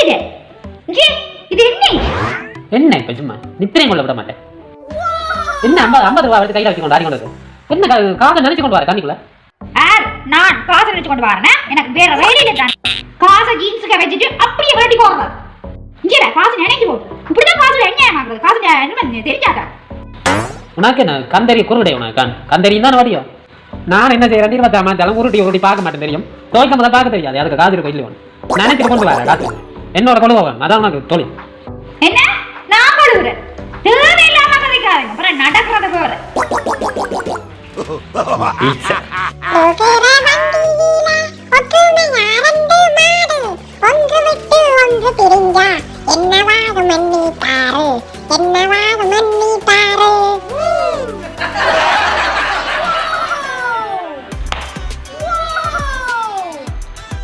இது ஜி இது என்ன இப்ப சும்மா நித்திரையும் கொள்ள விட மாட்டேன். என்ன 50 ரூபா எடுத்து கையில வச்சு கொண்டு ஆடி கொண்டு என்ன காசை நினைச்சு கொண்டு வர தண்ணிக்குள்ள? நான் காசை நினைச்சு கொண்டு வரேன். எனக்கு வேற வேலையில தான் காசை ஜீன்ஸுக்கு வச்சுட்டு அப்படியே விரட்டி போடுறது. இங்கடா காசு நினைச்சு போடு. இப்படிதான் காசுல என்ன வாங்குறது? காசு என்ன தெரிஞ்சாதா? உனக்கு என்ன கந்தரி குருடை உனக்கு கந்தரியும் தான் வடியும். நான் என்ன செய்யறேன் 25 மாதம் உருட்டி பார்க்க மாட்டேன் தெரியும். துவைக்க முதல்ல பார்க்க தெரியாது. அதுக்கு காசு இருக்கும் இல்லையோ நினைச்சிட்டு கொண்டு வர காசு என்னோட கொழுவன் அதான் உனக்கு தொழில். என்ன நான் கொழுவுறேன் தேவையில்லாம கதைக்காதீங்க. அப்புறம் நடக்கிறத போற ஓகே